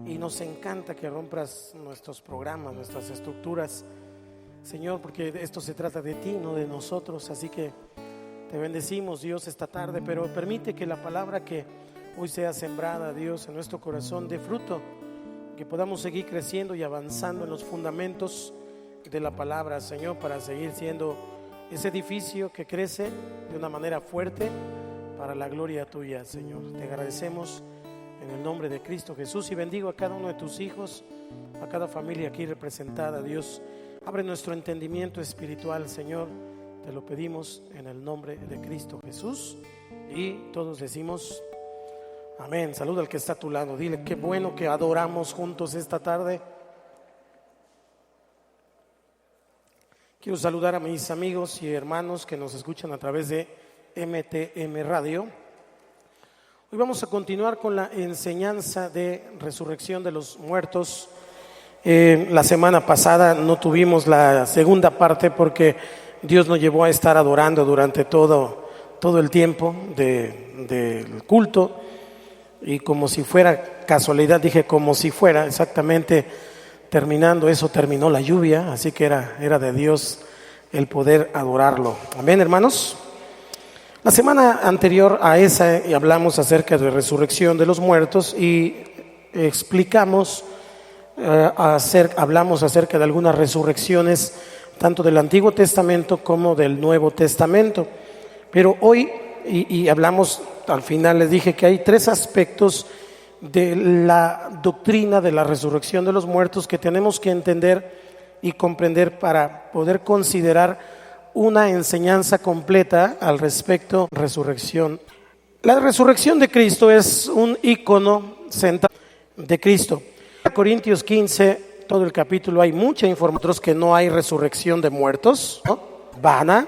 y nos encanta que rompas nuestros programas, nuestras estructuras, Señor, porque esto se trata de ti, no de nosotros. Así que te bendecimos, Dios, esta tarde, pero permite que la palabra que hoy sea sembrada, Dios, en nuestro corazón dé fruto, que podamos seguir creciendo y avanzando en los fundamentos de la palabra, Señor, para seguir siendo ese edificio que crece de una manera fuerte para la gloria tuya, Señor. Te agradecemos en el nombre de Cristo Jesús y bendigo a cada uno de tus hijos, a cada familia aquí representada. Dios, abre nuestro entendimiento espiritual, Señor, te lo pedimos en el nombre de Cristo Jesús, y todos decimos amén. Saluda al que está a tu lado, dile: qué bueno que adoramos juntos esta tarde. Quiero saludar a mis amigos y hermanos que nos escuchan a través de MTM Radio. Hoy vamos a continuar con la enseñanza de resurrección de los muertos. La semana pasada no tuvimos la segunda parte porque Dios nos llevó a estar adorando durante todo el tiempo del culto, y como si fuera casualidad, dije como si fuera, exactamente terminando eso terminó la lluvia, así que era de Dios el poder adorarlo. Amén, hermanos. La semana anterior a esa hablamos acerca de resurrección de los muertos y explicamos, hablamos acerca de algunas resurrecciones tanto del Antiguo Testamento como del Nuevo Testamento. Pero hoy, y hablamos, al final les dije que hay tres aspectos de la doctrina de la resurrección de los muertos que tenemos que entender y comprender para poder considerar una enseñanza completa al respecto de resurrección. La resurrección de Cristo es un ícono central de Cristo. En Corintios 15, todo el capítulo, hay mucha información que no hay resurrección de muertos, ¿no? Vana,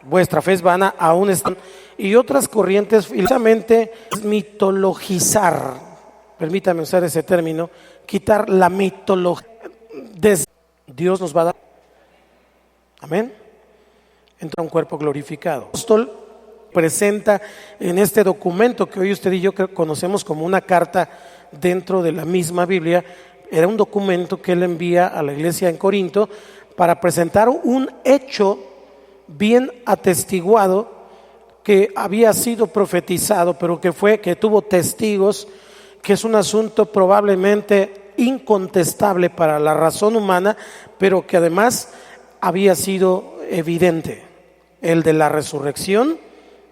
vuestra fe es vana, aún están. Y otras corrientes, precisamente, es mitologizar. Permítame usar ese término, quitar la mitología. Dios nos va a dar, amén, entra un cuerpo glorificado. El apóstol presenta en este documento que hoy usted y yo conocemos como una carta dentro de la misma Biblia. Era un documento que él envía a la iglesia en Corinto para presentar un hecho bien atestiguado que había sido profetizado, pero que tuvo testigos, que es un asunto probablemente incontestable para la razón humana, pero que además había sido evidente, el de la resurrección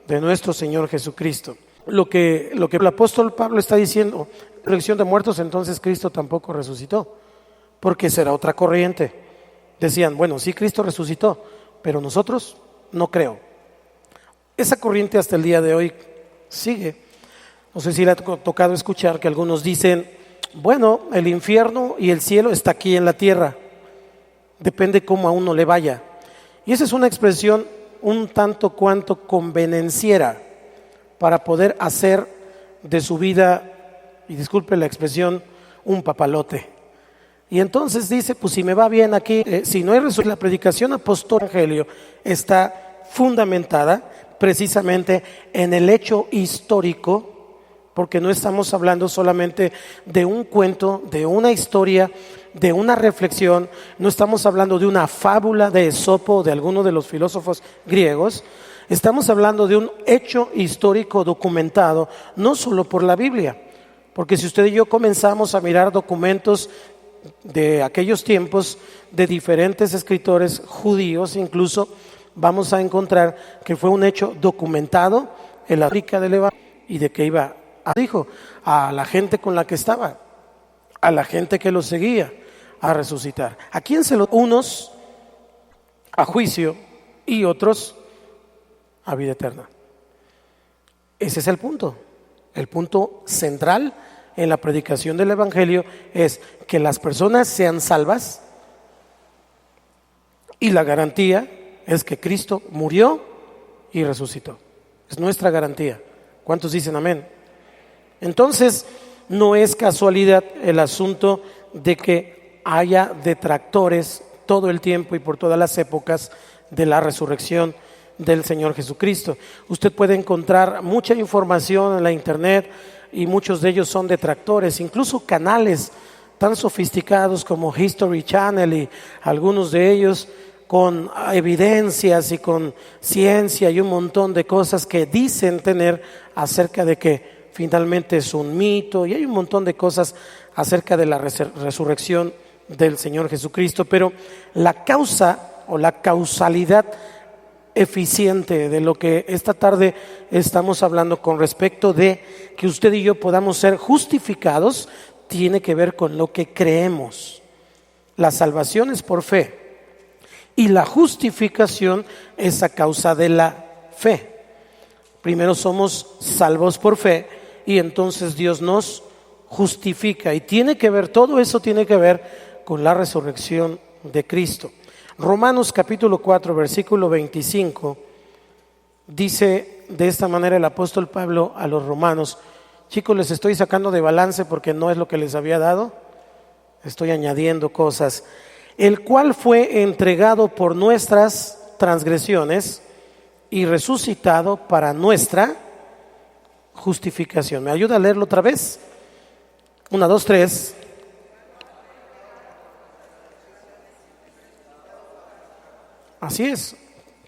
de nuestro Señor Jesucristo. Lo que el apóstol Pablo está diciendo, resurrección de muertos, entonces Cristo tampoco resucitó, porque será otra corriente. Decían, bueno, sí, Cristo resucitó, pero nosotros no creo. Esa corriente hasta el día de hoy sigue. No sé si le ha tocado escuchar que algunos dicen, bueno, el infierno y el cielo está aquí en la tierra, depende cómo a uno le vaya. Y esa es una expresión un tanto cuanto convenenciera para poder hacer de su vida, y disculpe la expresión, un papalote. Y entonces dice, pues si me va bien aquí, si no hay resurrección, la predicación apostólica del evangelio está fundamentada precisamente en el hecho histórico, porque no estamos hablando solamente de un cuento, de una historia, de una reflexión, no estamos hablando de una fábula de Esopo o de alguno de los filósofos griegos. Estamos hablando de un hecho histórico documentado, no solo por la Biblia, porque si usted y yo comenzamos a mirar documentos de aquellos tiempos de diferentes escritores judíos, incluso vamos a encontrar que fue un hecho documentado en la África del Evangelio, y de que iba dijo a la gente con la que estaba, a la gente que lo seguía, a resucitar. ¿A quién se lo? Unos a juicio y otros a vida eterna. Ese es el punto. El punto central en la predicación del evangelio es que las personas sean salvas, y la garantía es que Cristo murió y resucitó. Es nuestra garantía. ¿Cuántos dicen amén? Entonces, no es casualidad el asunto de que haya detractores todo el tiempo y por todas las épocas de la resurrección del Señor Jesucristo. Usted puede encontrar mucha información en la internet y muchos de ellos son detractores, incluso canales tan sofisticados como History Channel y algunos de ellos con evidencias y con ciencia y un montón de cosas que dicen tener acerca de que finalmente es un mito, y hay un montón de cosas acerca de la resurrección del Señor Jesucristo. Pero la causa o la causalidad eficiente de lo que esta tarde estamos hablando con respecto de que usted y yo podamos ser justificados tiene que ver con lo que creemos. La salvación es por fe y la justificación es a causa de la fe. Primero somos salvos por fe y entonces Dios nos justifica, y tiene que ver, todo eso tiene que ver con la resurrección de Cristo. Romanos capítulo 4 versículo 25 dice de esta manera el apóstol Pablo a los romanos. Chicos, les estoy sacando de balance porque no es lo que les había dado, estoy añadiendo cosas. El cual fue entregado por nuestras transgresiones y resucitado para nuestra justificación. ¿Me ayuda a leerlo otra vez? 1, 2, 3. Así es.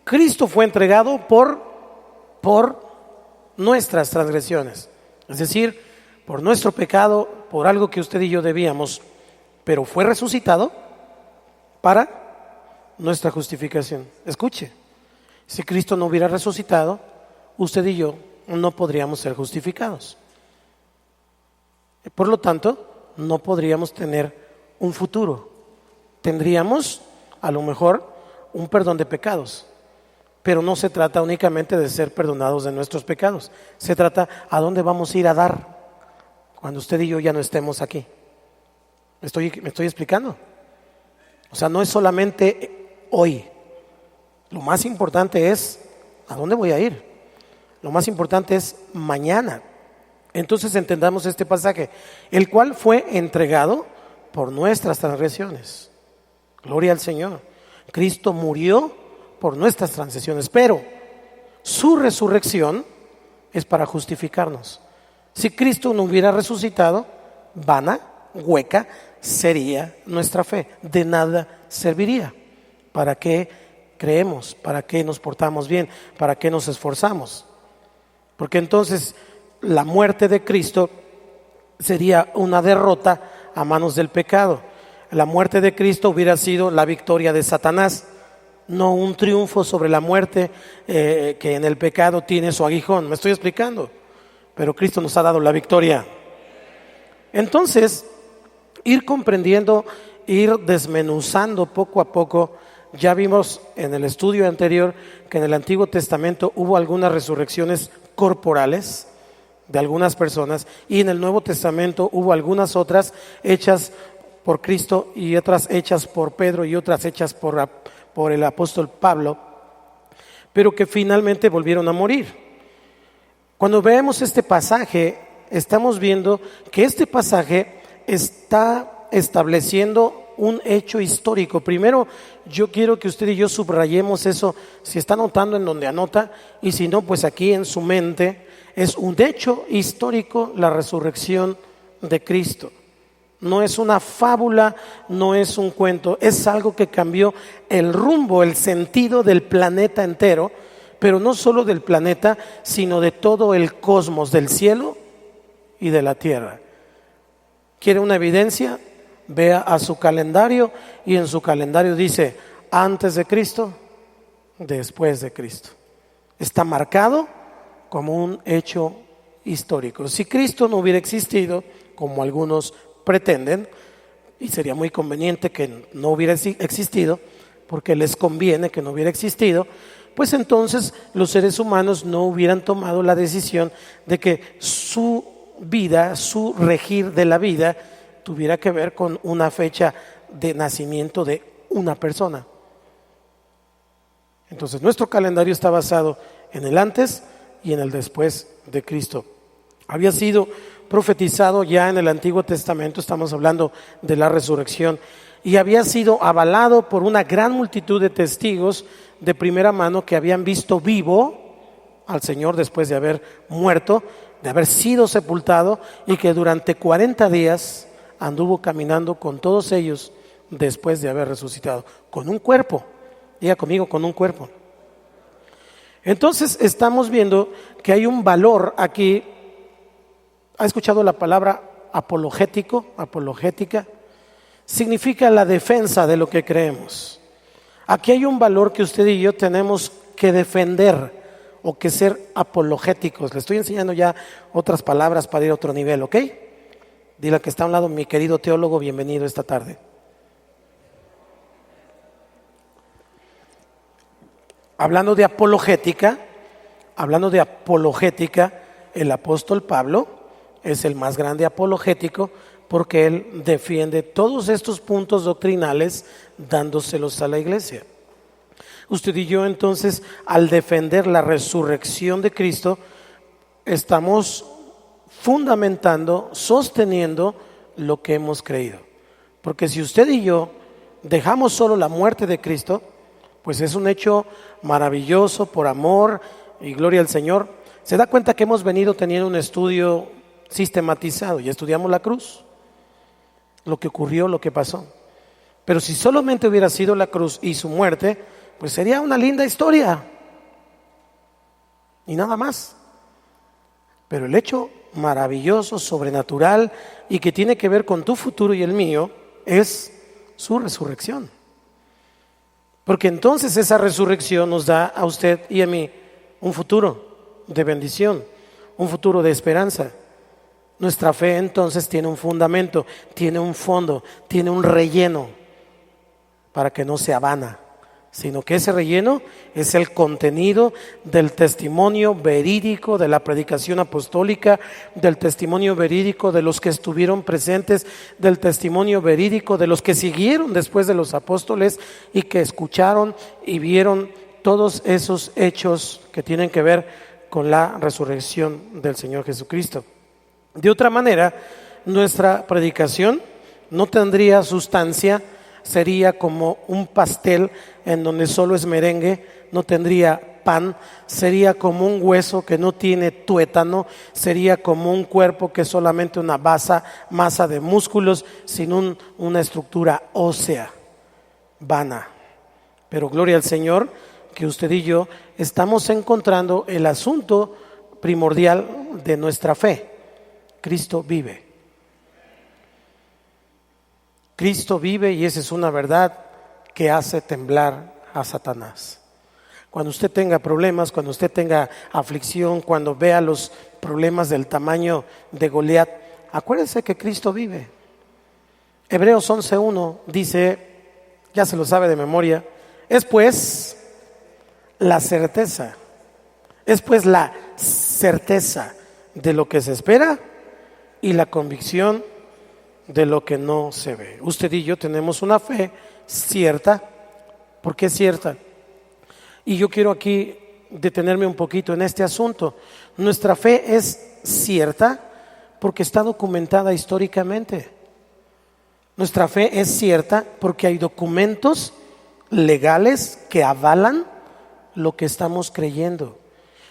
Cristo fue entregado por nuestras transgresiones, es decir, por nuestro pecado, por algo que usted y yo debíamos, pero fue resucitado para nuestra justificación. Escuche, si Cristo no hubiera resucitado, usted y yo no podríamos ser justificados. Por lo tanto, no podríamos tener un futuro. Tendríamos a lo mejor un perdón de pecados, pero no se trata únicamente de ser perdonados de nuestros pecados. Se trata a dónde vamos a ir a dar cuando usted y yo ya no estemos aquí. ¿Me estoy explicando? O sea, no es solamente hoy. Lo más importante es a dónde voy a ir. Lo más importante es mañana. Entonces entendamos este pasaje, el cual fue entregado por nuestras transgresiones. Gloria al Señor. Cristo murió por nuestras transgresiones, pero su resurrección es para justificarnos. Si Cristo no hubiera resucitado, vana, hueca, sería nuestra fe. De nada serviría. ¿Para qué creemos? ¿Para qué nos portamos bien? ¿Para qué nos esforzamos? Porque entonces la muerte de Cristo sería una derrota a manos del pecado. La muerte de Cristo hubiera sido la victoria de Satanás, no un triunfo sobre la muerte que en el pecado tiene su aguijón. ¿Me estoy explicando? Pero Cristo nos ha dado la victoria. Entonces, ir comprendiendo, ir desmenuzando poco a poco. Ya vimos en el estudio anterior que en el Antiguo Testamento hubo algunas resurrecciones corporales de algunas personas, y en el Nuevo Testamento hubo algunas otras hechas por Cristo y otras hechas por Pedro y otras hechas por el apóstol Pablo, pero que finalmente volvieron a morir. Cuando vemos este pasaje, estamos viendo que este pasaje está estableciendo un hecho histórico. Primero, yo quiero que usted y yo subrayemos eso, si está anotando en donde anota, y si no, pues aquí en su mente. Es un hecho histórico la resurrección de Cristo. No es una fábula, no es un cuento, es algo que cambió el rumbo, el sentido del planeta entero, pero no solo del planeta, sino de todo el cosmos, del cielo y de la tierra. ¿Quiere una evidencia? Vea a su calendario, y en su calendario dice antes de Cristo, después de Cristo. Está marcado como un hecho histórico. Si Cristo no hubiera existido, como algunos pretenden, y sería muy conveniente que no hubiera existido, porque les conviene que no hubiera existido, pues entonces los seres humanos no hubieran tomado la decisión de que su vida, su regir de la vida, tuviera que ver con una fecha de nacimiento de una persona. Entonces nuestro calendario está basado en el antes y en el después de Cristo. Había sido profetizado ya en el Antiguo Testamento, estamos hablando de la resurrección, y había sido avalado por una gran multitud de testigos de primera mano que habían visto vivo al Señor después de haber muerto, de haber sido sepultado y que durante 40 días anduvo caminando con todos ellos después de haber resucitado, con un cuerpo. Diga conmigo, con un cuerpo. Entonces estamos viendo que hay un valor aquí. ¿Ha escuchado la palabra apologético? Apologética significa la defensa de lo que creemos. Aquí hay un valor que usted y yo tenemos que defender o que ser apologéticos. Le estoy enseñando ya otras palabras para ir a otro nivel, ¿ok? Dile que está a un lado, mi querido teólogo, bienvenido esta tarde. Hablando de apologética, el apóstol Pablo es el más grande apologético porque él defiende todos estos puntos doctrinales dándoselos a la iglesia. Usted y yo entonces, al defender la resurrección de Cristo, estamos fundamentando, sosteniendo lo que hemos creído. Porque si usted y yo dejamos solo la muerte de Cristo, pues es un hecho maravilloso por amor y gloria al Señor. Se da cuenta que hemos venido teniendo un estudio sistematizado y estudiamos la cruz, lo que ocurrió, lo que pasó. Pero si solamente hubiera sido la cruz y su muerte, pues sería una linda historia y nada más. Pero el hecho maravilloso, sobrenatural y que tiene que ver con tu futuro y el mío es su resurrección. Porque entonces esa resurrección nos da a usted y a mí un futuro de bendición, un futuro de esperanza. Nuestra fe entonces tiene un fundamento, tiene un fondo, tiene un relleno para que no sea vana, sino que ese relleno es el contenido del testimonio verídico de la predicación apostólica, del testimonio verídico de los que estuvieron presentes, del testimonio verídico de los que siguieron después de los apóstoles y que escucharon y vieron todos esos hechos que tienen que ver con la resurrección del Señor Jesucristo. De otra manera, nuestra predicación no tendría sustancia, sería como un pastel en donde solo es merengue, no tendría pan, sería como un hueso que no tiene tuétano, sería como un cuerpo que es solamente una masa de músculos sin una estructura ósea, vana. Pero gloria al Señor que usted y yo estamos encontrando el asunto primordial de nuestra fe. Cristo vive. Cristo vive y esa es una verdad que hace temblar a Satanás. Cuando usted tenga problemas, cuando usted tenga aflicción, cuando vea los problemas del tamaño de Goliat, acuérdese que Cristo vive. Hebreos 11:1 dice, ya se lo sabe de memoria, es pues la certeza de lo que se espera y la convicción de lo que no se ve. Usted y yo tenemos una fe cierta. ¿Por qué cierta? Y yo quiero aquí detenerme un poquito en este asunto. Nuestra fe es cierta porque está documentada históricamente. Nuestra fe es cierta porque hay documentos legales que avalan lo que estamos creyendo.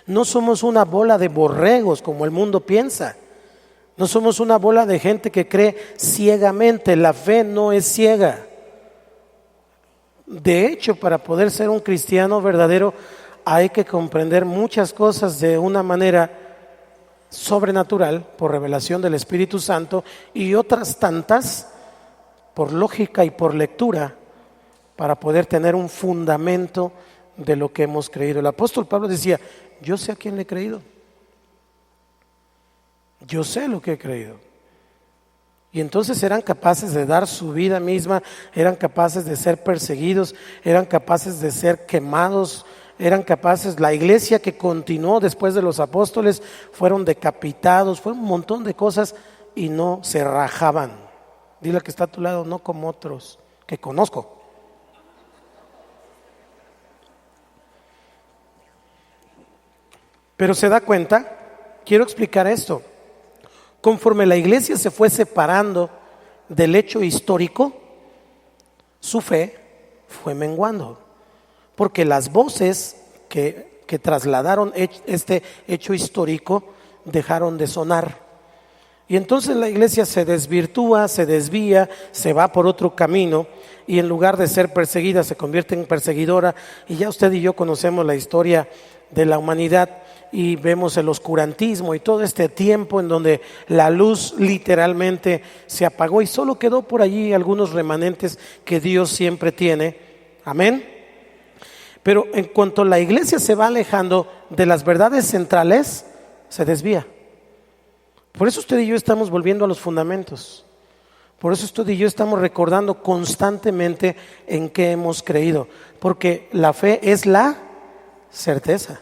No somos una bola de borregos como el mundo piensa. No somos una bola de gente que cree ciegamente. La fe no es ciega. De hecho, para poder ser un cristiano verdadero hay que comprender muchas cosas de una manera sobrenatural por revelación del Espíritu Santo y otras tantas por lógica y por lectura para poder tener un fundamento de lo que hemos creído. El apóstol Pablo decía, yo sé a quién le he creído. Yo sé lo que he creído. Y entonces eran capaces de dar su vida misma, eran capaces de ser perseguidos, eran capaces de ser quemados, eran capaces, la iglesia que continuó después de los apóstoles, fueron decapitados, fue un montón de cosas y no se rajaban. Dile al que está a tu lado, no como otros que conozco. Pero se da cuenta, quiero explicar esto. Conforme la iglesia se fue separando del hecho histórico, su fe fue menguando, porque las voces que trasladaron este hecho histórico dejaron de sonar. Y entonces la iglesia se desvirtúa, se desvía, se va por otro camino y en lugar de ser perseguida se convierte en perseguidora. Y ya usted y yo conocemos la historia de la humanidad y vemos el oscurantismo y todo este tiempo en donde la luz literalmente se apagó y solo quedó por allí algunos remanentes que Dios siempre tiene. Amén. Pero en cuanto la iglesia se va alejando de las verdades centrales, se desvía. Por eso usted y yo estamos volviendo a los fundamentos. Por eso usted y yo estamos recordando constantemente en qué hemos creído. Porque la fe es la certeza.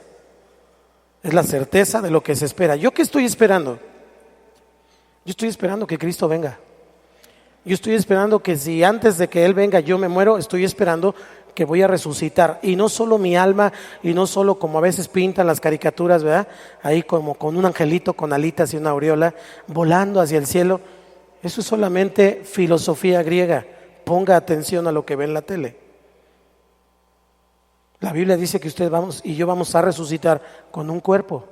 Es la certeza de lo que se espera. ¿Yo qué estoy esperando? Yo estoy esperando que Cristo venga. Yo estoy esperando que si antes de que Él venga yo me muero, estoy esperando que voy a resucitar. Y no solo mi alma, y no solo como a veces pintan las caricaturas, ¿verdad? Ahí como con un angelito con alitas y una aureola, volando hacia el cielo. Eso es solamente filosofía griega. Ponga atención a lo que ve en la tele. La Biblia dice que usted y yo vamos a resucitar con un cuerpo.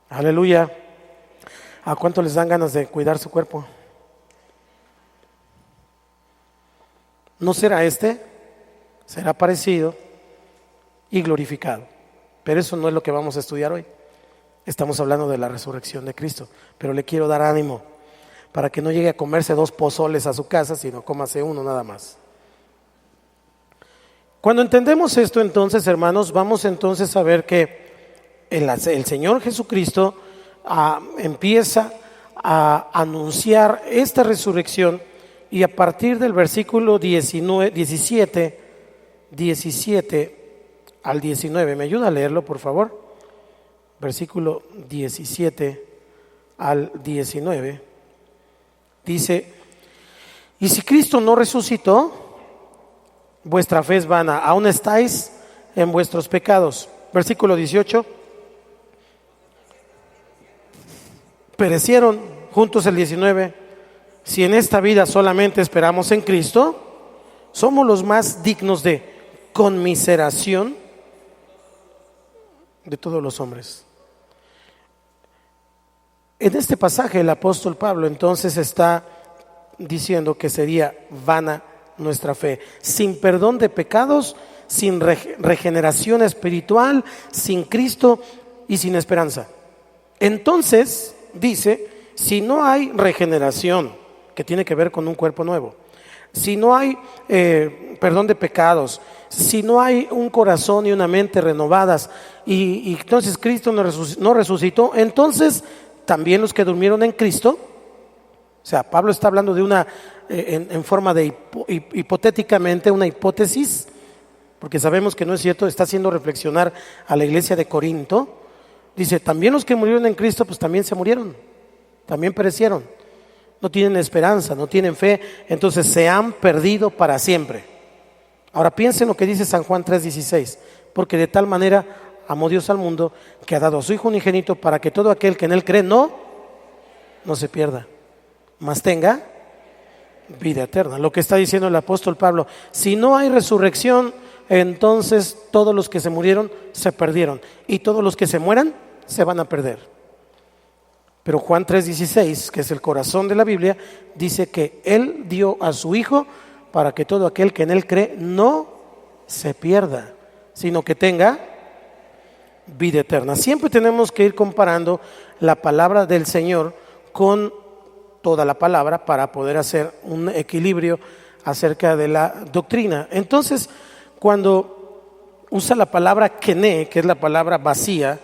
Aleluya. ¿A cuánto les dan ganas de cuidar su cuerpo? ¿No será este? Será parecido y glorificado. Pero eso no es lo que vamos a estudiar hoy. Estamos hablando de la resurrección de Cristo. Pero le quiero dar ánimo para que no llegue a comerse 2 pozoles a su casa, sino cómase uno nada más. Cuando entendemos esto, entonces, hermanos, vamos entonces a ver que el Señor Jesucristo empieza a anunciar esta resurrección y a partir del versículo 17 al 19, ¿me ayuda a leerlo, por favor? Versículo 17 al 19, dice: y si Cristo no resucitó, vuestra fe es vana, aún estáis en vuestros pecados. Versículo 18, perecieron, juntos el 19, si en esta vida solamente esperamos en Cristo, somos los más dignos de conmiseración de todos los hombres. En este pasaje el apóstol Pablo entonces está diciendo que sería vana nuestra fe, sin perdón de pecados, sin regeneración espiritual, sin Cristo y sin esperanza. Entonces dice, si no hay regeneración, que tiene que ver con un cuerpo nuevo, si no hay perdón de pecados, si no hay un corazón y una mente renovadas, y entonces Cristo no resucitó, entonces también los que durmieron en Cristo, o sea, Pablo está hablando de una, en forma de hipotéticamente, una hipótesis, porque sabemos que no es cierto, está haciendo reflexionar a la iglesia de Corinto. Dice, también los que murieron en Cristo, pues también se murieron, también perecieron, no tienen esperanza, no tienen fe, entonces se han perdido para siempre. Ahora piensen lo que dice San Juan 3:16, porque de tal manera amó Dios al mundo que ha dado a su Hijo unigénito para que todo aquel que en Él cree no se pierda, mas tenga vida eterna. Lo que está diciendo el apóstol Pablo, si no hay resurrección, entonces todos los que se murieron se perdieron y todos los que se mueran se van a perder. Pero Juan 3:16, que es el corazón de la Biblia, dice que Él dio a su Hijo para que todo aquel que en Él cree no se pierda, sino que tenga vida eterna. Siempre tenemos que ir comparando la palabra del Señor con toda la palabra para poder hacer un equilibrio acerca de la doctrina. Entonces, cuando usa la palabra kené, que es la palabra vacía,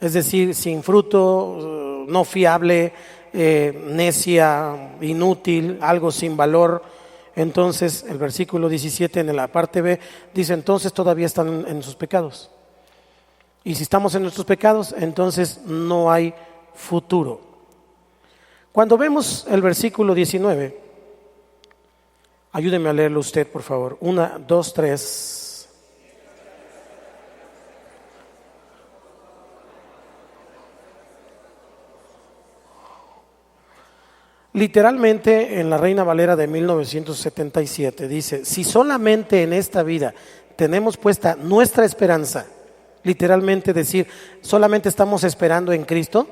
es decir, sin fruto, no fiable, necia, inútil, algo sin valor, entonces el versículo 17 en la parte B dice, entonces todavía están en sus pecados. Y si estamos en nuestros pecados, entonces no hay futuro. Cuando vemos el versículo 19, ayúdeme a leerlo usted, por favor. 1, 2, 3. Literalmente en la Reina Valera de 1977 dice, si solamente en esta vida tenemos puesta nuestra esperanza, literalmente decir, solamente estamos esperando en Cristo,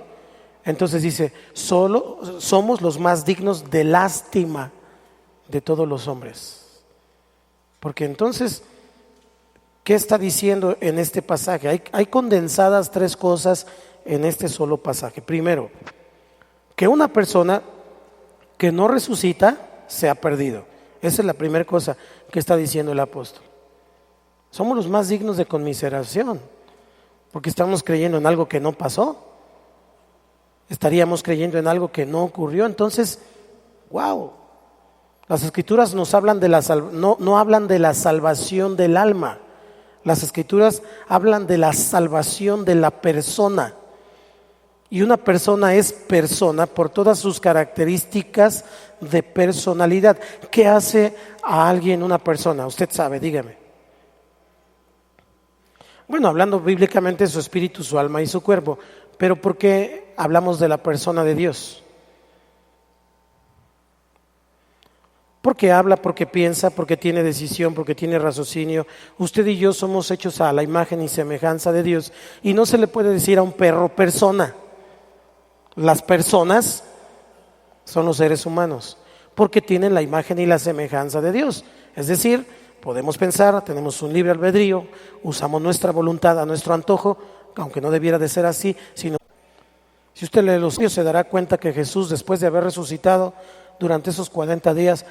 entonces dice, solo somos los más dignos de lástima de todos los hombres. Porque entonces, ¿qué está diciendo en este pasaje? Hay condensadas tres cosas en este solo pasaje. Primero, que una persona que no resucita se ha perdido. Esa es la primera cosa que está diciendo el apóstol. Somos los más dignos de conmiseración, porque estamos creyendo en algo que no pasó. Estaríamos creyendo en algo que no ocurrió. Entonces, wow, las escrituras nos hablan de no hablan de la salvación del alma. Las escrituras hablan de la salvación de la persona. Y una persona es persona por todas sus características de personalidad. ¿Qué hace a alguien una persona? Usted sabe, dígame. Bueno, hablando bíblicamente, su espíritu, su alma y su cuerpo. Pero ¿por qué hablamos de la persona de Dios? Porque habla, porque piensa, porque tiene decisión, porque tiene raciocinio. Usted y yo somos hechos a la imagen y semejanza de Dios. Y no se le puede decir a un perro persona. Las personas son los seres humanos, porque tienen la imagen y la semejanza de Dios. Es decir, podemos pensar, tenemos un libre albedrío, usamos nuestra voluntad a nuestro antojo, aunque no debiera de ser así, sino si usted lee los Evangelios se dará cuenta que Jesús, después de haber resucitado durante esos 40 días,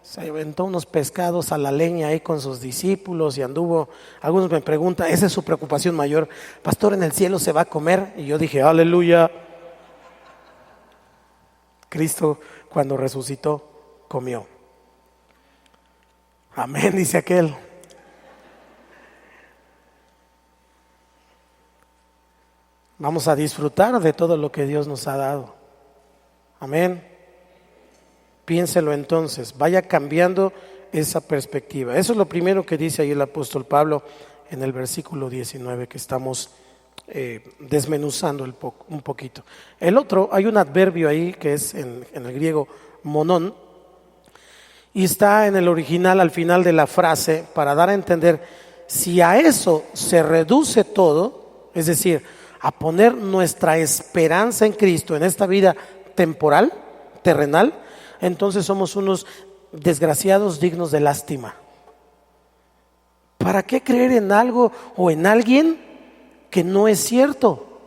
se aventó unos pescados a la leña ahí con sus discípulos y anduvo. Algunos me preguntan, esa es su preocupación mayor, pastor, ¿en el cielo se va a comer? Y yo dije, aleluya. Cristo, cuando resucitó, comió. Amén, dice aquel. Vamos a disfrutar de todo lo que Dios nos ha dado. Amén. Piénselo entonces, vaya cambiando esa perspectiva. Eso es lo primero que dice ahí el apóstol Pablo en el versículo 19 que estamos desmenuzando un poquito. El otro, hay un adverbio ahí que es en el griego monón y está en el original al final de la frase para dar a entender si a eso se reduce todo, es decir, a poner nuestra esperanza en Cristo en esta vida temporal, terrenal, entonces somos unos desgraciados dignos de lástima. ¿Para qué creer en algo o en alguien que no es cierto?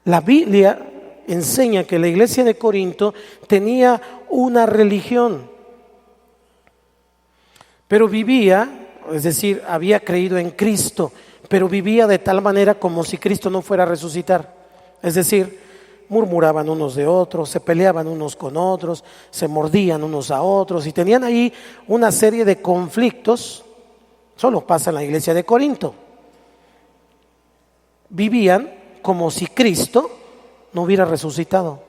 La Biblia enseña que la iglesia de Corinto tenía una religión, pero vivía, es decir, había creído en Cristo, pero vivía de tal manera como si Cristo no fuera a resucitar. Es decir, murmuraban unos de otros, se peleaban unos con otros, se mordían unos a otros y tenían ahí una serie de conflictos. Solo pasa en la iglesia de Corinto. Vivían como si Cristo no hubiera resucitado.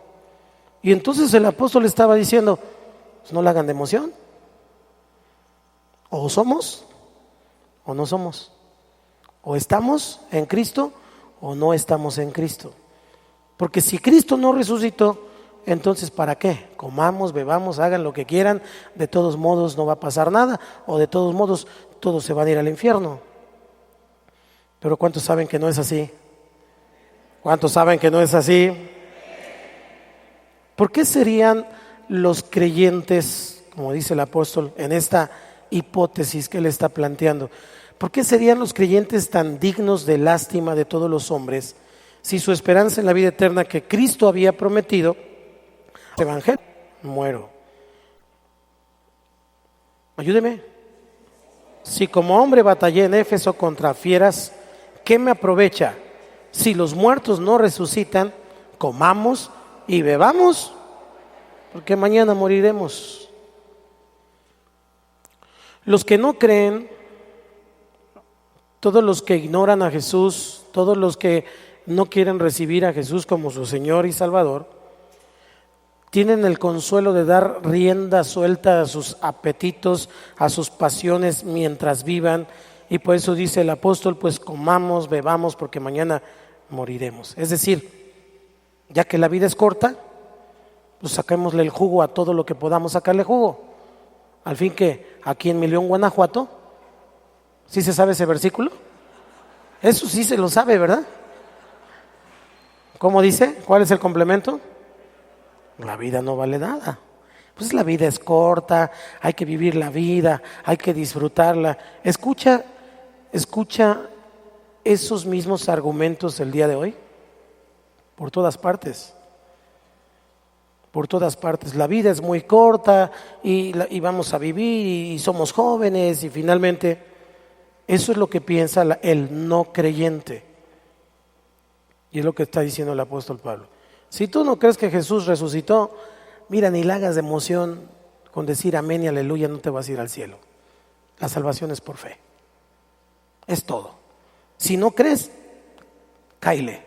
Y entonces el apóstol estaba diciendo, pues no le hagan de emoción. O somos o no somos. O estamos en Cristo o no estamos en Cristo. Porque si Cristo no resucitó, entonces ¿para qué? Comamos, bebamos, hagan lo que quieran, de todos modos no va a pasar nada, o de todos modos todos se van a ir al infierno. Pero ¿cuántos saben que no es así? ¿Cuántos saben que no es así? ¿Por qué serían los creyentes, como dice el apóstol, en esta hipótesis que él está planteando? ¿Por qué serían los creyentes tan dignos de lástima de todos los hombres si su esperanza en la vida eterna que Cristo había prometido, evangelio, muero? Ayúdeme. Si como hombre batallé en Éfeso contra fieras, ¿qué me aprovecha? Si los muertos no resucitan, comamos y bebamos, porque mañana moriremos. Los que no creen, todos los que ignoran a Jesús, todos los que no quieren recibir a Jesús como su Señor y Salvador, tienen el consuelo de dar rienda suelta a sus apetitos, a sus pasiones mientras vivan, y por eso dice el apóstol, pues comamos, bebamos, porque mañana moriremos. Es decir, ya que la vida es corta, pues saquémosle el jugo a todo lo que podamos sacarle jugo. Al fin que aquí en León, Guanajuato, ¿sí se sabe ese versículo? Eso sí se lo sabe, ¿verdad? ¿Cómo dice? ¿Cuál es el complemento? La vida no vale nada. Pues la vida es corta, hay que vivir la vida, hay que disfrutarla. Escucha esos mismos argumentos el día de hoy, por todas partes. Por todas partes. La vida es muy corta y vamos a vivir y somos jóvenes y finalmente eso es lo que piensa el no creyente. Y es lo que está diciendo el apóstol Pablo. Si tú no crees que Jesús resucitó, mira, ni la hagas de emoción con decir amén y aleluya, no te vas a ir al cielo. La salvación es por fe. Es todo. Si no crees, cáile.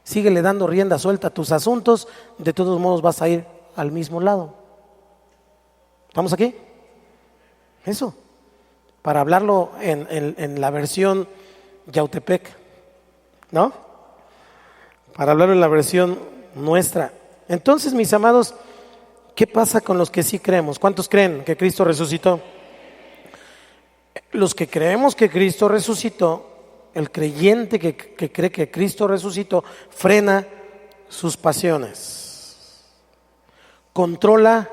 Síguele dando rienda suelta a tus asuntos, de todos modos vas a ir al mismo lado. ¿Estamos aquí? Eso. Para hablarlo en la versión Yautepec, ¿no? Para hablarlo en la versión nuestra. Entonces, mis amados, ¿qué pasa con los que sí creemos? ¿Cuántos creen que Cristo resucitó? Los que creemos que Cristo resucitó, el creyente que cree que Cristo resucitó, frena sus pasiones, controla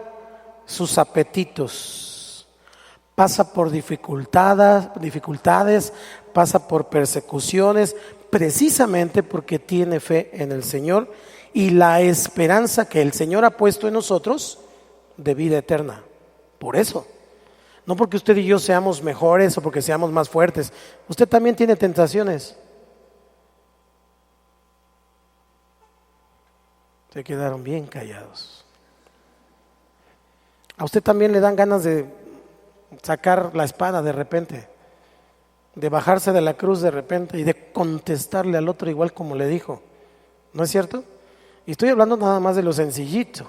sus apetitos, pasa por dificultades, pasa por persecuciones, precisamente porque tiene fe en el Señor y la esperanza que el Señor ha puesto en nosotros de vida eterna. Por eso. No porque usted y yo seamos mejores o porque seamos más fuertes. Usted también tiene tentaciones. Se quedaron bien callados. A usted también le dan ganas de sacar la espada de repente, de bajarse de la cruz de repente y de contestarle al otro igual como le dijo. ¿No es cierto? Y estoy hablando nada más de lo sencillito.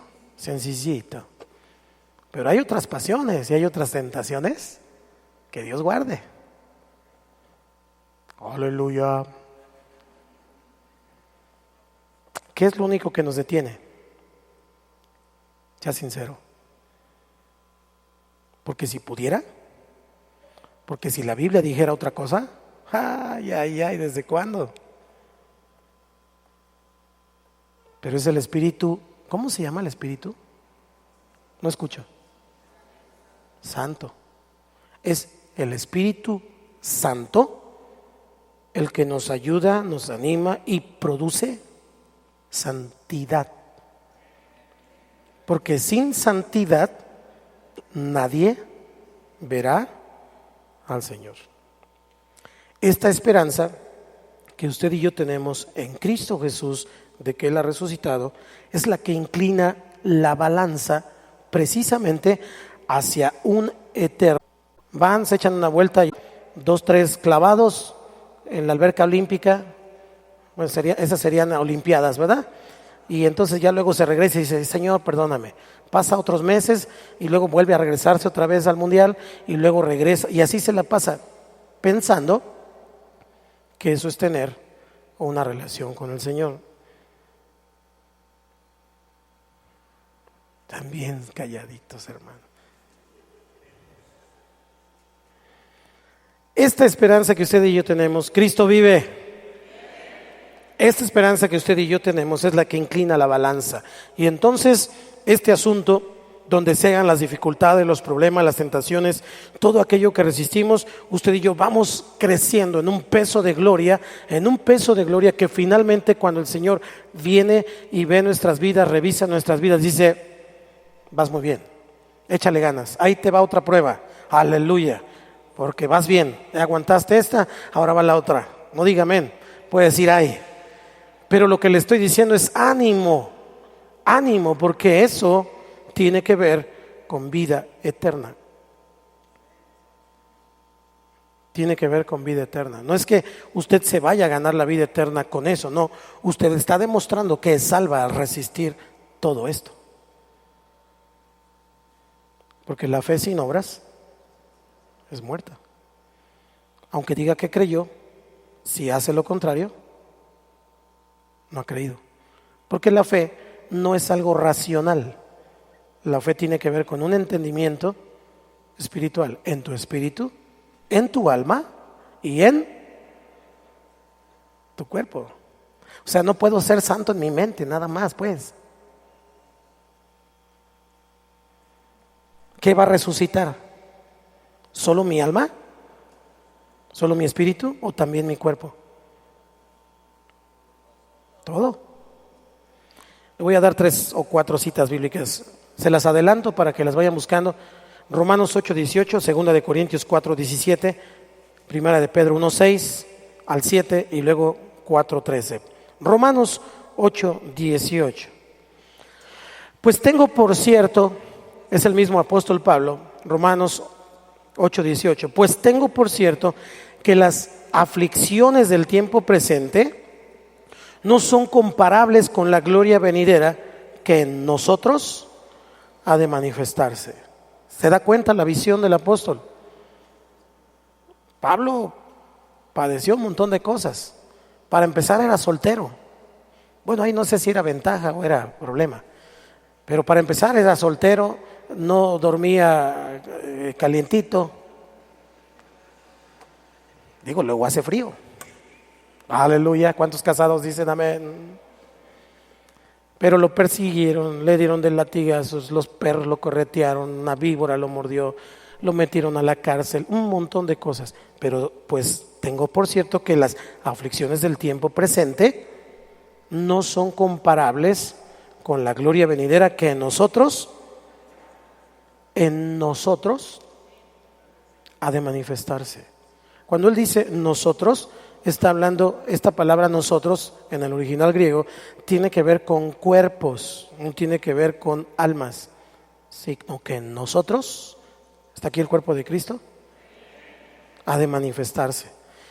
Pero hay otras pasiones y hay otras tentaciones que Dios guarde. Aleluya. ¿Qué es lo único que nos detiene? Sea sincero. Porque si pudiera, porque si la Biblia dijera otra cosa, ¿desde cuándo? Pero es el Espíritu. ¿Cómo se llama el Espíritu? No escucho. Santo. Es el Espíritu Santo el que nos ayuda, nos anima y produce santidad. Porque sin santidad nadie verá al Señor. Esta esperanza que usted y yo tenemos en Cristo Jesús, de que Él ha resucitado, es la que inclina la balanza precisamente hacia un eterno. Van, se echan una vuelta, 2, 3 clavados en la alberca olímpica. Bueno, esas serían olimpiadas, ¿verdad? Y entonces ya luego se regresa y dice, Señor, perdóname. Pasa otros meses y luego vuelve a regresarse otra vez al mundial y luego regresa. Y así se la pasa pensando que eso es tener una relación con el Señor. También calladitos, hermano. Esta esperanza que usted y yo tenemos, Cristo vive. Esta esperanza que usted y yo tenemos es la que inclina la balanza. Y entonces este asunto, donde sean las dificultades, los problemas, las tentaciones, todo aquello que resistimos, usted y yo vamos creciendo en un peso de gloria, que finalmente cuando el Señor viene y ve nuestras vidas, revisa nuestras vidas, dice, vas muy bien, échale ganas, ahí te va otra prueba, aleluya, porque vas bien, aguantaste esta, ahora va la otra, no diga amén, puede decir ay, pero lo que le estoy diciendo es ánimo, porque eso tiene que ver con vida eterna. Tiene que ver con vida eterna. No es que usted se vaya a ganar la vida eterna con eso, no. Usted está demostrando que es salva al resistir todo esto. Porque la fe sin obras es muerta. Aunque diga que creyó, si hace lo contrario, no ha creído. Porque la fe no es algo racional. La fe tiene que ver con un entendimiento espiritual en tu espíritu, en tu alma y en tu cuerpo. O sea, no puedo ser santo en mi mente, nada más, pues. ¿Qué va a resucitar? ¿Solo mi alma? ¿Solo mi espíritu o también mi cuerpo? Todo. Le voy a dar 3 o 4 citas bíblicas. Se las adelanto para que las vayan buscando. Romanos 8:18, 2 de Corintios 4:17, Primera de Pedro 1:6 al 7 y luego 4:13. Romanos 8:18. Pues tengo por cierto, es el mismo apóstol Pablo, Romanos 8:18, pues tengo por cierto que las aflicciones del tiempo presente no son comparables con la gloria venidera que en nosotros ha de manifestarse. ¿Se da cuenta la visión del apóstol? Pablo padeció un montón de cosas. Para empezar, era soltero. Bueno, ahí no sé si era ventaja o era problema, pero para empezar era soltero, no dormía calientito. Digo, luego hace frío. Aleluya, ¿cuántos casados dicen amén? Pero lo persiguieron, le dieron de latigazos, los perros lo corretearon, una víbora lo mordió, lo metieron a la cárcel, un montón de cosas. Pero pues tengo por cierto que las aflicciones del tiempo presente no son comparables con la gloria venidera que en nosotros ha de manifestarse. Cuando él dice nosotros, está hablando, esta palabra nosotros en el original griego tiene que ver con cuerpos, no tiene que ver con almas, sino que en nosotros, está aquí el cuerpo de Cristo, ha de manifestarse.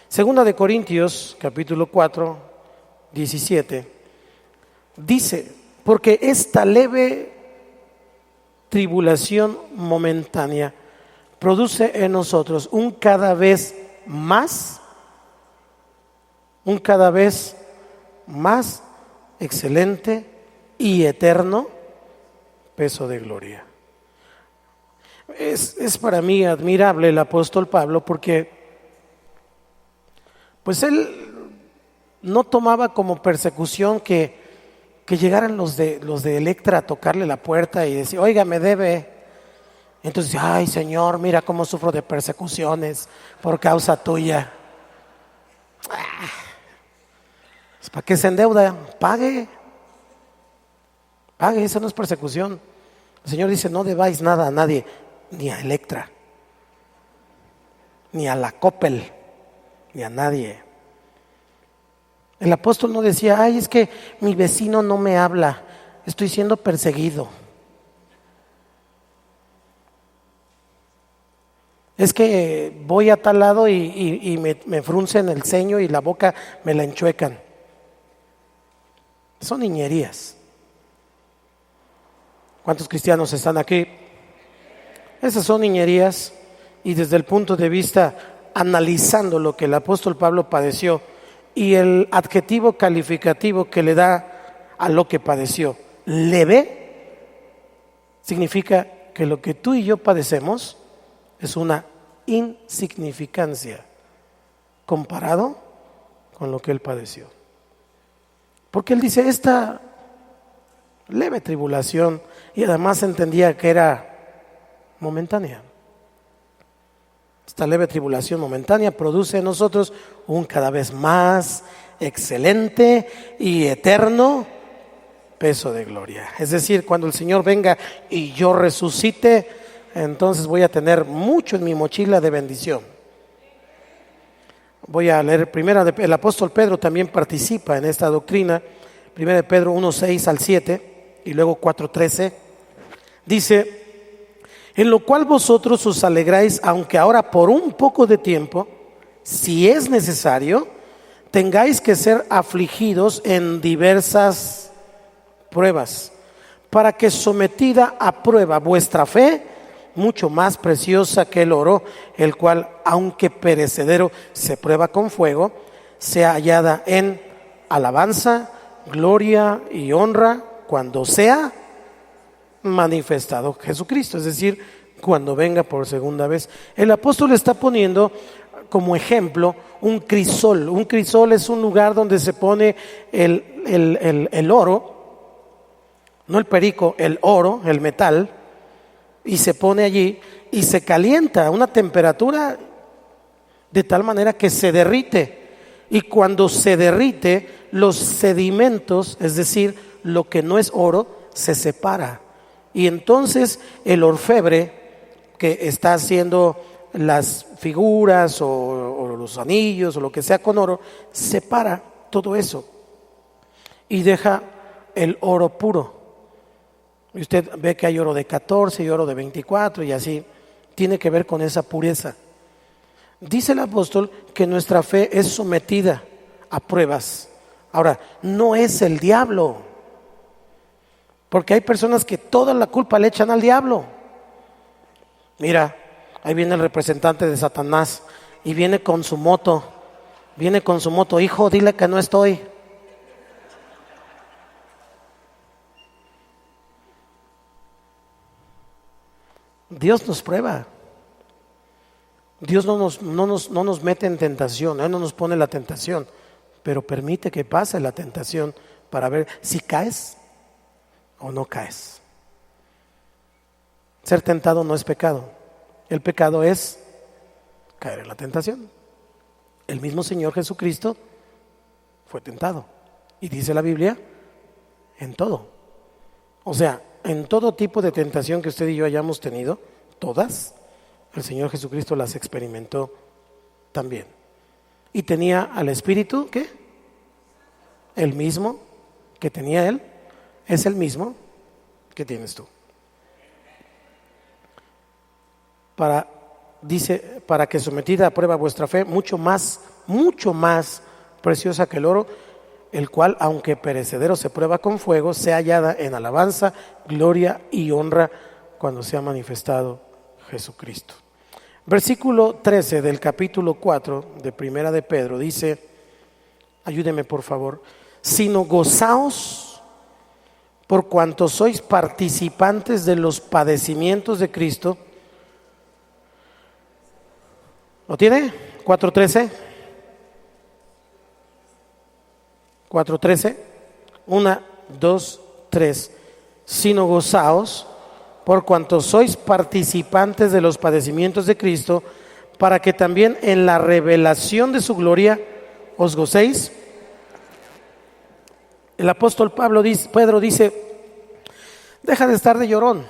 Segunda de Corintios, capítulo 4, 17, dice, porque esta leve tribulación momentánea produce en nosotros un cada vez más excelente y eterno peso de gloria. Es para mí admirable el apóstol Pablo porque pues él no tomaba como persecución que llegaran los de Electra a tocarle la puerta y decir, oiga, me debe. Entonces, ay Señor, mira cómo sufro de persecuciones por causa tuya. ¿Para qué se endeuda? Pague, eso no es persecución. El Señor dice, no debáis nada a nadie, ni a Electra, ni a la Coppel, ni a nadie. El apóstol no decía, ay, es que mi vecino no me habla, estoy siendo perseguido. Es que voy a tal lado y me fruncen el ceño y la boca me la enchuecan. Son niñerías. ¿Cuántos cristianos están aquí? Esas son niñerías y desde el punto de vista analizando lo que el apóstol Pablo padeció y el adjetivo calificativo que le da a lo que padeció, leve, significa que lo que tú y yo padecemos es una insignificancia comparado con lo que él padeció. Porque él dice esta leve tribulación y además entendía que era momentánea. Esta leve tribulación momentánea produce en nosotros un cada vez más excelente y eterno peso de gloria. Es decir, cuando el Señor venga y yo resucite, entonces voy a tener mucho en mi mochila de bendición. Voy a leer el apóstol Pedro también participa en esta doctrina, 1 de Pedro 1:6 al 7 y luego 4:13. Dice, en lo cual vosotros os alegráis, aunque ahora por un poco de tiempo, si es necesario, tengáis que ser afligidos en diversas pruebas, para que sometida a prueba vuestra fe, mucho más preciosa que el oro, el cual, aunque perecedero, se prueba con fuego, sea hallada en alabanza, gloria y honra cuando sea manifestado Jesucristo, es decir, cuando venga por segunda vez. El apóstol está poniendo como ejemplo un crisol. Un crisol es un lugar donde se pone el oro, no el perico, el oro, el metal, y se pone allí y se calienta a una temperatura de tal manera que se derrite. Y cuando se derrite, los sedimentos, es decir, lo que no es oro, se separa. Y entonces el orfebre que está haciendo las figuras o los anillos o lo que sea con oro, separa todo eso y deja el oro puro. Y usted ve que hay oro de 14 y oro de 24 y así. Tiene que ver con esa pureza. Dice el apóstol que nuestra fe es sometida a pruebas. Ahora, no es el diablo, porque hay personas que toda la culpa le echan al diablo. Mira, ahí viene el representante de Satanás y viene con su moto, hijo, dile que no estoy. Dios nos prueba. Dios no nos mete en tentación, Él no nos pone la tentación, pero permite que pase la tentación para ver si caes o no caes. Ser tentado no es pecado, el pecado es caer en la tentación. El mismo Señor Jesucristo fue tentado y dice la Biblia en todo, o sea, en todo tipo de tentación que usted y yo hayamos tenido, todas, el Señor Jesucristo las experimentó también. Y tenía al Espíritu, ¿qué? El mismo que tenía Él, es el mismo que tienes tú. Dice, para que sometida a prueba vuestra fe, mucho más preciosa que el oro, el cual, aunque perecedero se prueba con fuego, sea hallada en alabanza, gloria y honra cuando sea manifestado Jesucristo. Versículo 13 del capítulo 4 de Primera de Pedro dice, ayúdeme por favor, sino gozaos por cuanto sois participantes de los padecimientos de Cristo. ¿Lo tiene? 4:13. 4:13. 1, 2, 3. Sino gozaos por cuanto sois participantes de los padecimientos de Cristo, para que también en la revelación de su gloria os gocéis. El apóstol Pedro dice, deja de estar de llorón,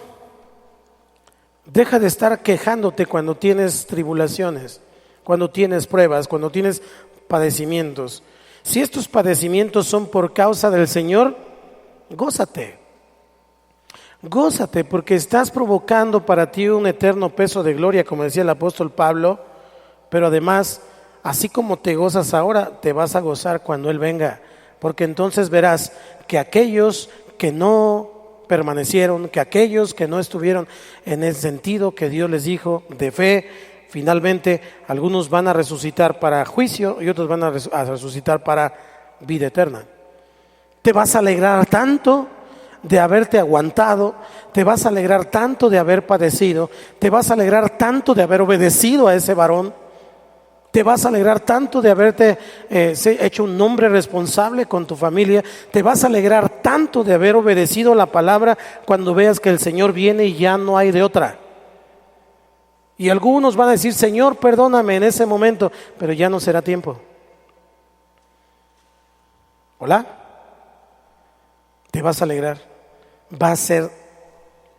deja de estar quejándote cuando tienes tribulaciones, cuando tienes pruebas, cuando tienes padecimientos. Si estos padecimientos son por causa del Señor, gózate. Gózate porque estás provocando para ti un eterno peso de gloria, como decía el apóstol Pablo, pero además, así como te gozas ahora, te vas a gozar cuando Él venga, porque entonces verás que aquellos que no permanecieron, que aquellos que no estuvieron en el sentido que Dios les dijo de fe, finalmente algunos van a resucitar para juicio y otros van a resucitar para vida eterna. Te vas a alegrar tanto de haberte aguantado, te vas a alegrar tanto de haber padecido, te vas a alegrar tanto de haber obedecido a ese varón, te vas a alegrar tanto de haberte hecho un hombre responsable con tu familia, te vas a alegrar tanto de haber obedecido la palabra cuando veas que el Señor viene y ya no hay de otra. Y algunos van a decir, Señor, perdóname en ese momento, pero ya no será tiempo. ¿Hola? Te vas a alegrar, va a ser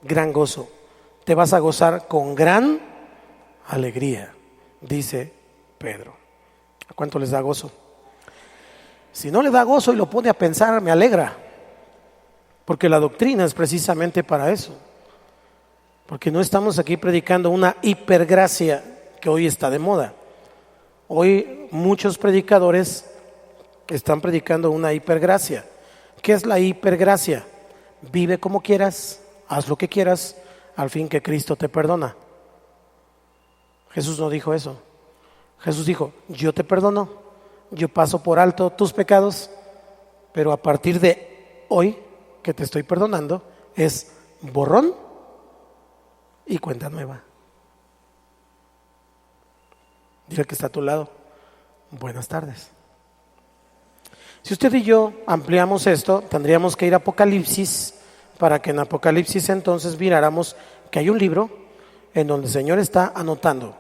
gran gozo, te vas a gozar con gran alegría, dice Pedro. ¿A cuánto les da gozo? Si no le da gozo y lo pone a pensar, me alegra, porque la doctrina es precisamente para eso, porque no estamos aquí predicando una hipergracia que hoy está de moda. Hoy muchos predicadores están predicando una hipergracia. ¿Qué es la hipergracia? Vive como quieras, haz lo que quieras, al fin que Cristo te perdona. Jesús no dijo eso. Jesús dijo, yo te perdono, yo paso por alto tus pecados, pero a partir de hoy que te estoy perdonando es borrón y cuenta nueva. Dile al que está a tu lado, buenas tardes. Si usted y yo ampliamos esto, tendríamos que ir a Apocalipsis, para que en Apocalipsis entonces miráramos que hay un libro en donde el Señor está anotando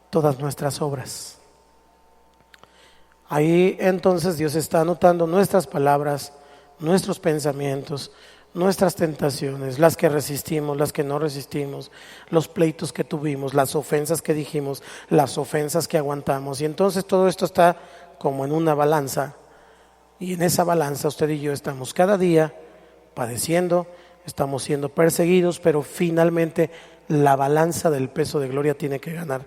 todas nuestras obras. Ahí entonces Dios está anotando nuestras palabras, nuestros pensamientos, nuestras tentaciones, las que resistimos, las que no resistimos, los pleitos que tuvimos, las ofensas que dijimos, las ofensas que aguantamos. Y entonces todo esto está como en una balanza. Y en esa balanza usted y yo estamos cada día padeciendo, estamos siendo perseguidos, pero finalmente la balanza del peso de gloria tiene que ganar.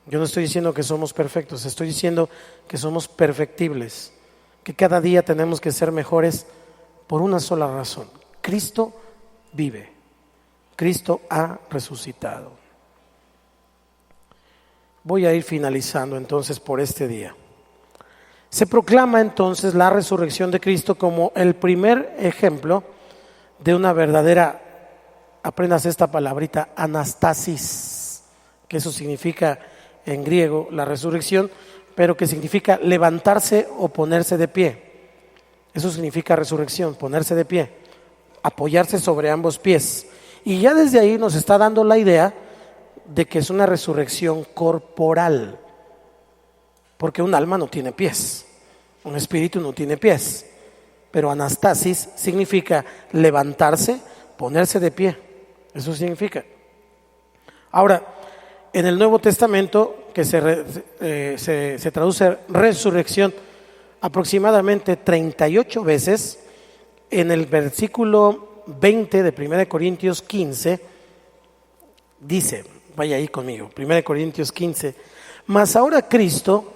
Yo no estoy diciendo que somos perfectos, estoy diciendo que somos perfectibles, que cada día tenemos que ser mejores por una sola razón: Cristo vive, Cristo ha resucitado. Voy a ir finalizando entonces por este día. Se proclama entonces la resurrección de Cristo como el primer ejemplo de una verdadera, aprendas esta palabrita, anastasis, que eso significa en griego la resurrección, pero que significa levantarse o ponerse de pie. Eso significa resurrección, ponerse de pie, apoyarse sobre ambos pies. Y ya desde ahí nos está dando la idea de que es una resurrección corporal, porque un alma no tiene pies, un espíritu no tiene pies, pero anastasis significa levantarse, ponerse de pie, eso significa. Ahora, en el Nuevo Testamento, que se traduce resurrección aproximadamente 38 veces, en el versículo 20 de 1 Corintios 15, dice, vaya ahí conmigo, 1 Corintios 15, mas ahora Cristo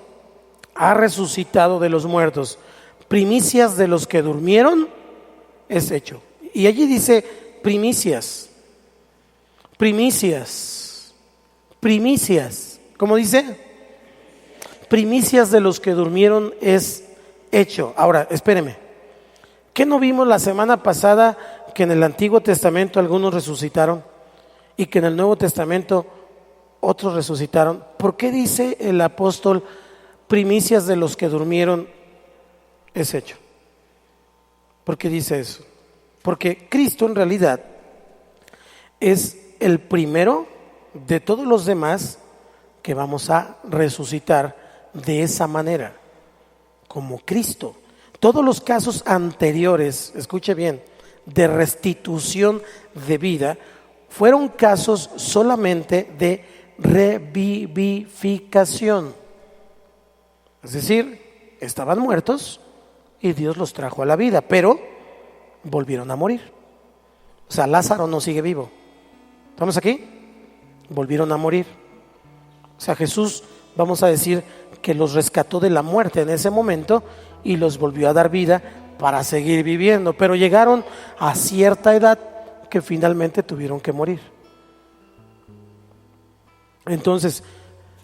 ha resucitado de los muertos, primicias de los que durmieron es hecho. Y allí dice primicias, primicias, primicias. ¿Cómo dice? Primicias de los que durmieron es hecho. Ahora, espéreme. ¿Qué no vimos la semana pasada que en el Antiguo Testamento algunos resucitaron y que en el Nuevo Testamento otros resucitaron? ¿Por qué dice el apóstol primicias de los que durmieron es hecho? ¿Por qué dice eso? Porque Cristo en realidad es el primero de todos los demás que vamos a resucitar de esa manera, como Cristo. Todos los casos anteriores, escuche bien, de restitución de vida, fueron casos solamente de revivificación. Es decir, estaban muertos y Dios los trajo a la vida, pero volvieron a morir. O sea, Lázaro no sigue vivo. ¿Estamos aquí? Volvieron a morir. O sea, Jesús, vamos a decir que los rescató de la muerte en ese momento y los volvió a dar vida para seguir viviendo, pero llegaron a cierta edad que finalmente tuvieron que morir. Entonces,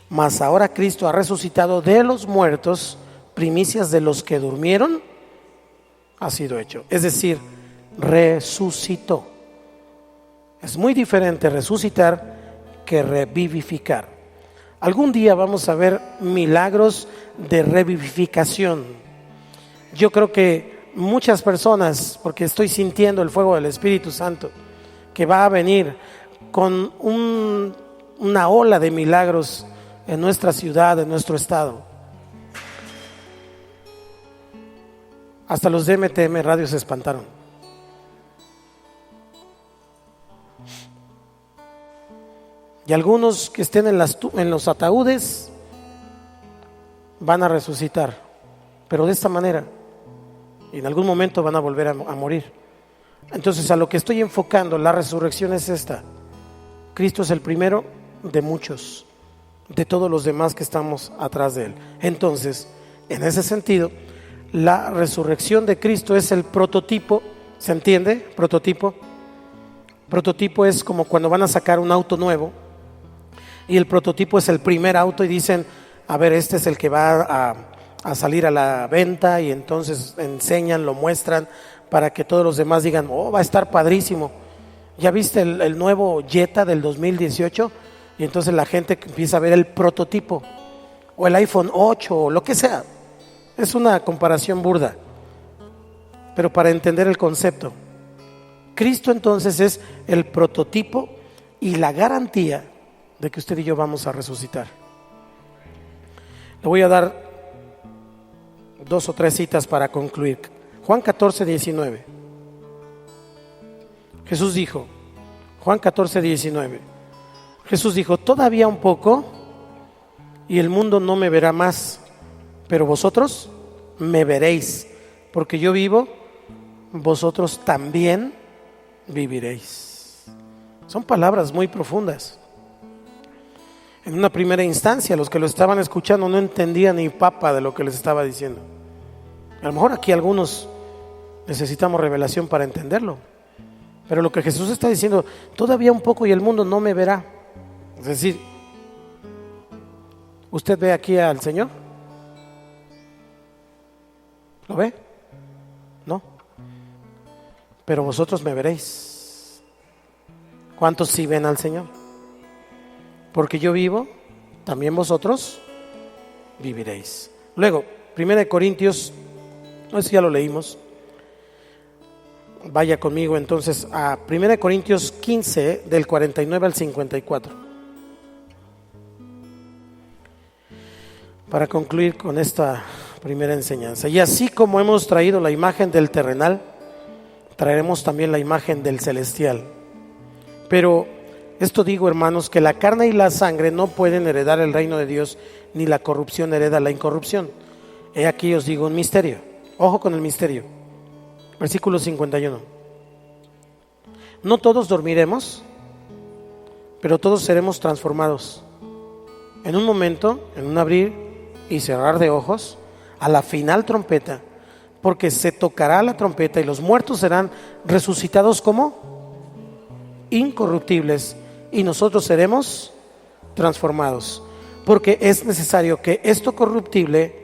mas ahora Cristo ha resucitado de los muertos, primicias de los que durmieron, ha sido hecho. Es decir, resucitó. Es muy diferente resucitar que revivificar. Algún día vamos a ver milagros de revivificación. Yo creo que muchas personas, porque estoy sintiendo el fuego del Espíritu Santo, que va a venir con una ola de milagros en nuestra ciudad, en nuestro estado. Hasta los de MTM Radio se espantaron. Y algunos que estén en los ataúdes van a resucitar, pero de esta manera, y en algún momento van a volver a morir. Entonces, a lo que estoy enfocando, la resurrección es esta: Cristo es el primero de muchos, de todos los demás que estamos atrás de Él. Entonces, en ese sentido, la resurrección de Cristo es el prototipo. ¿Se entiende? Prototipo. Prototipo es como cuando van a sacar un auto nuevo y el prototipo es el primer auto y dicen, a ver, este es el que va a salir a la venta, y entonces enseñan, lo muestran para que todos los demás digan, oh, va a estar padrísimo. ¿Ya viste el nuevo Jetta del 2018? Y entonces la gente empieza a ver el prototipo, o el iPhone 8, o lo que sea. Es una comparación burda, pero para entender el concepto. Cristo entonces es el prototipo y la garantía de que usted y yo vamos a resucitar. Le voy a dar 2 o 3 citas para concluir. Juan 14, 19. Jesús dijo, Juan 14, 19. Jesús dijo, todavía un poco y el mundo no me verá más, pero vosotros me veréis, porque yo vivo, vosotros también viviréis. Son palabras muy profundas. En una primera instancia, los que lo estaban escuchando no entendían ni papa de lo que les estaba diciendo. A lo mejor aquí algunos necesitamos revelación para entenderlo. Pero lo que Jesús está diciendo, todavía un poco y el mundo no me verá. Es decir, ¿usted ve aquí al Señor? ¿Lo ve? No. Pero vosotros me veréis. ¿Cuántos sí ven al Señor? Porque yo vivo, también vosotros viviréis. Luego, 1 Corintios, no sé si ya lo leímos. Vaya conmigo entonces a 1 Corintios 15, del 49 al 54. Para concluir con esta primera enseñanza. Y así como hemos traído la imagen del terrenal, traeremos también la imagen del celestial. Pero esto digo, hermanos, que la carne y la sangre no pueden heredar el reino de Dios, ni la corrupción hereda la incorrupción. He aquí os digo un misterio. Ojo con el misterio. Versículo 51. No todos dormiremos, pero todos seremos transformados. En un momento, en un abrir y cerrar de ojos, a la final trompeta, porque se tocará la trompeta y los muertos serán resucitados como incorruptibles y nosotros seremos transformados, porque es necesario que esto corruptible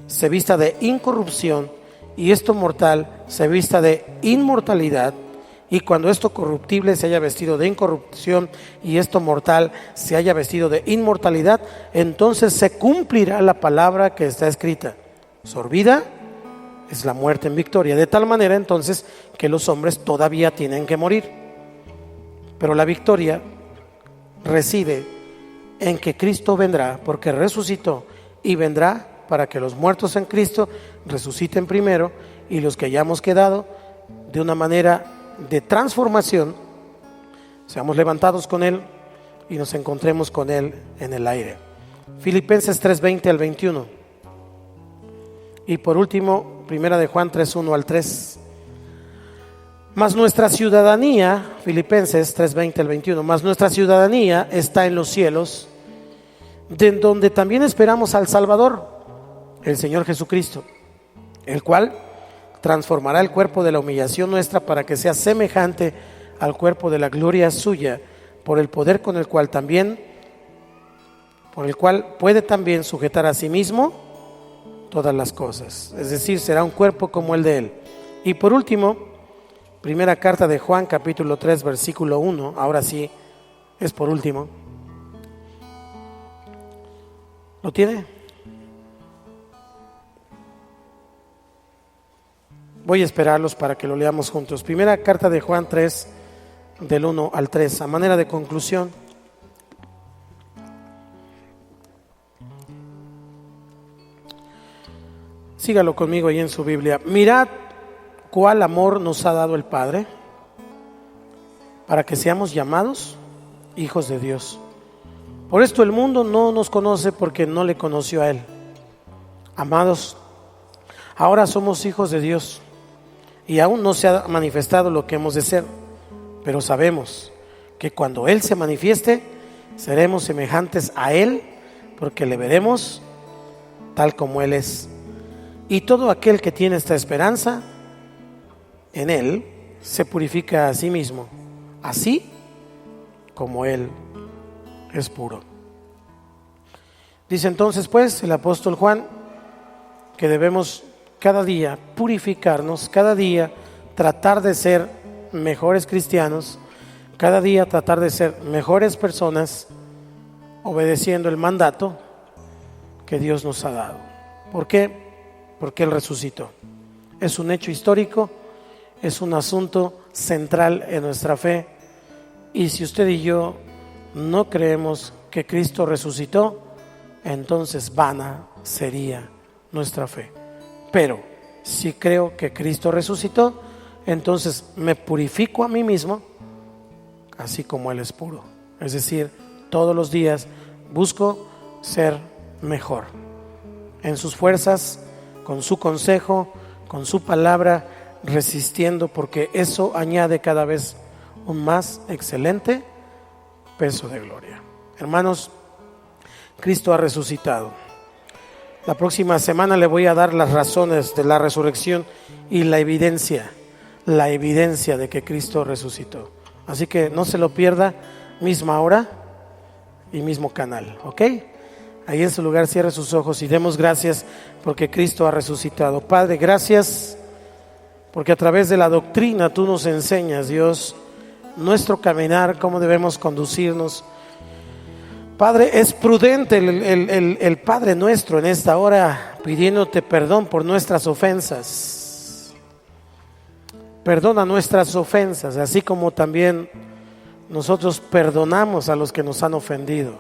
se vista de incorrupción y esto mortal se vista de inmortalidad. Y cuando esto corruptible se haya vestido de incorrupción y esto mortal se haya vestido de inmortalidad, entonces se cumplirá la palabra que está escrita: sorbida es la muerte en victoria. De tal manera entonces que los hombres todavía tienen que morir, pero la victoria reside en que Cristo vendrá, porque resucitó y vendrá para que los muertos en Cristo resuciten primero y los que hayamos quedado de una manera de transformación seamos levantados con Él y nos encontremos con Él en el aire. Filipenses 3:20 al 21. Y por último, 1 de Juan 3:1 al 3. Mas nuestra ciudadanía, Filipenses 3:20 al 21, mas nuestra ciudadanía está en los cielos, de donde también esperamos al Salvador, el Señor Jesucristo, el cual transformará el cuerpo de la humillación nuestra para que sea semejante al cuerpo de la gloria suya, por el poder con el cual puede también sujetar a sí mismo todas las cosas. Es decir, será un cuerpo como el de Él. Y por último, primera carta de Juan, capítulo 3, versículo 1, ahora sí, es por último. ¿Lo tiene? Voy a esperarlos para que lo leamos juntos. Primera carta de Juan 3, del 1 al 3, a manera de conclusión. Sígalo conmigo ahí en su Biblia. Mirad cuál amor nos ha dado el Padre para que seamos llamados hijos de Dios. Por esto el mundo no nos conoce porque no le conoció a Él. Amados, ahora somos hijos de Dios y aún no se ha manifestado lo que hemos de ser, pero sabemos que cuando Él se manifieste seremos semejantes a Él, porque le veremos tal como Él es. Y todo aquel que tiene esta esperanza en Él se purifica a sí mismo, así como Él es puro. Dice entonces pues el apóstol Juan que debemos cada día purificarnos, cada día tratar de ser mejores cristianos, cada día tratar de ser mejores personas, obedeciendo el mandato que Dios nos ha dado. ¿Por qué? Porque Él resucitó. Es un hecho histórico, es un asunto central en nuestra fe. Y si usted y yo no creemos que Cristo resucitó, entonces vana sería nuestra fe. Pero si creo que Cristo resucitó, entonces me purifico a mí mismo, así como Él es puro. Es decir, todos los días busco ser mejor en sus fuerzas, con su consejo, con su palabra, resistiendo, porque eso añade cada vez un más excelente peso de gloria. Hermanos, Cristo ha resucitado. La próxima semana le voy a dar las razones de la resurrección y la evidencia de que Cristo resucitó. Así que no se lo pierda, misma hora y mismo canal, ¿ok? Ahí en su lugar cierre sus ojos y demos gracias porque Cristo ha resucitado. Padre, gracias porque a través de la doctrina tú nos enseñas, Dios, nuestro caminar, cómo debemos conducirnos. Padre, es prudente el Padre nuestro en esta hora pidiéndote perdón por nuestras ofensas. Perdona nuestras ofensas, así como también nosotros perdonamos a los que nos han ofendido.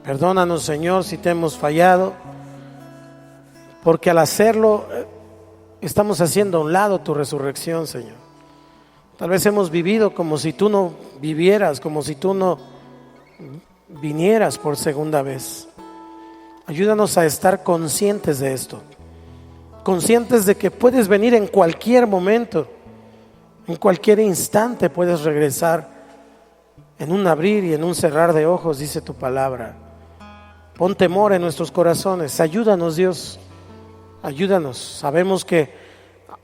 Perdónanos, Señor, si te hemos fallado, porque al hacerlo estamos haciendo a un lado tu resurrección, Señor. Tal vez hemos vivido como si tú no vivieras, como si tú no vinieras por segunda vez. Ayúdanos a estar conscientes de esto, conscientes de que puedes venir en cualquier momento, en cualquier instante puedes regresar, en un abrir y en un cerrar de ojos, dice tu palabra. Pon temor en nuestros corazones, ayúdanos, Dios, ayúdanos. Sabemos que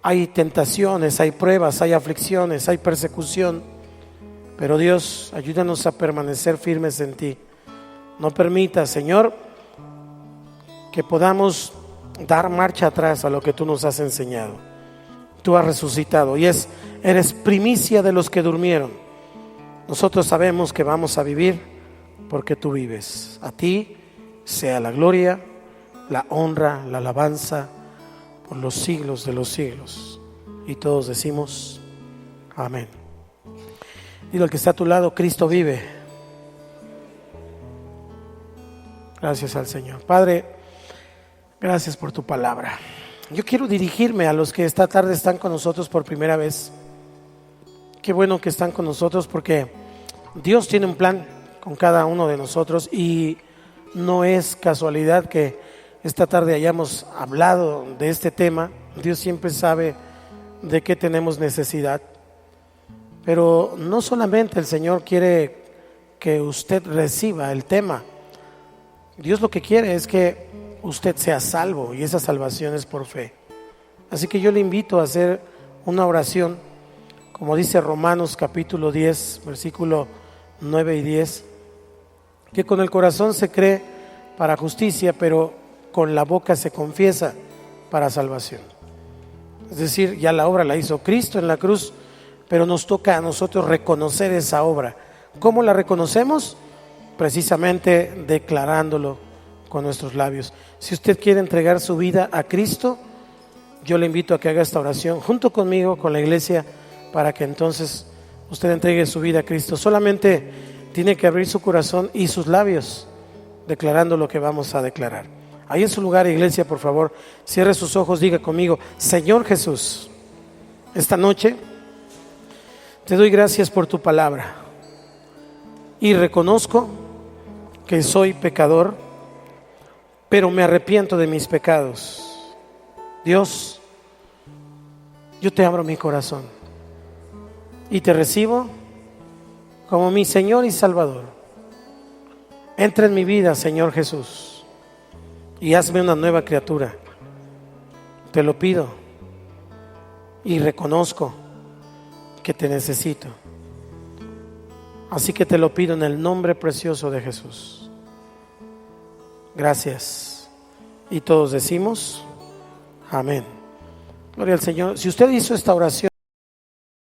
hay tentaciones, hay pruebas, hay aflicciones, hay persecución, pero Dios, ayúdanos a permanecer firmes en ti. No permita, Señor, que podamos dar marcha atrás a lo que tú nos has enseñado. Tú has resucitado y eres primicia de los que durmieron. Nosotros sabemos que vamos a vivir porque tú vives. A ti sea la gloria, la honra, la alabanza por los siglos de los siglos. Y todos decimos amén. Dile al que está a tu lado, Cristo vive. Gracias al Señor. Padre, gracias por tu palabra. Yo quiero dirigirme a los que esta tarde están con nosotros por primera vez. Qué bueno que están con nosotros porque Dios tiene un plan con cada uno de nosotros y no es casualidad que esta tarde hayamos hablado de este tema. Dios siempre sabe de qué tenemos necesidad. Pero no solamente el Señor quiere que usted reciba el tema. Dios lo que quiere es que usted sea salvo y esa salvación es por fe. Así que yo le invito a hacer una oración, como dice Romanos capítulo 10, versículo 9 y 10, que con el corazón se cree para justicia, pero con la boca se confiesa para salvación. Es decir, ya la obra la hizo Cristo en la cruz, pero nos toca a nosotros reconocer esa obra. ¿Cómo la reconocemos? Precisamente declarándolo con nuestros labios. Si usted quiere entregar su vida a Cristo, yo le invito a que haga esta oración junto conmigo, con la iglesia, para que entonces usted entregue su vida a Cristo. Solamente tiene que abrir su corazón y sus labios, declarando lo que vamos a declarar. Ahí en su lugar, iglesia, por favor, cierre sus ojos, diga conmigo: Señor Jesús, esta noche te doy gracias por tu palabra y reconozco que soy pecador, pero me arrepiento de mis pecados. Dios, yo te abro mi corazón y te recibo como mi Señor y Salvador. Entra en mi vida, Señor Jesús, y hazme una nueva criatura. Te lo pido y reconozco que te necesito. Así que te lo pido en el nombre precioso de Jesús. Gracias. Y todos decimos amén. Gloria al Señor. Si usted hizo esta oración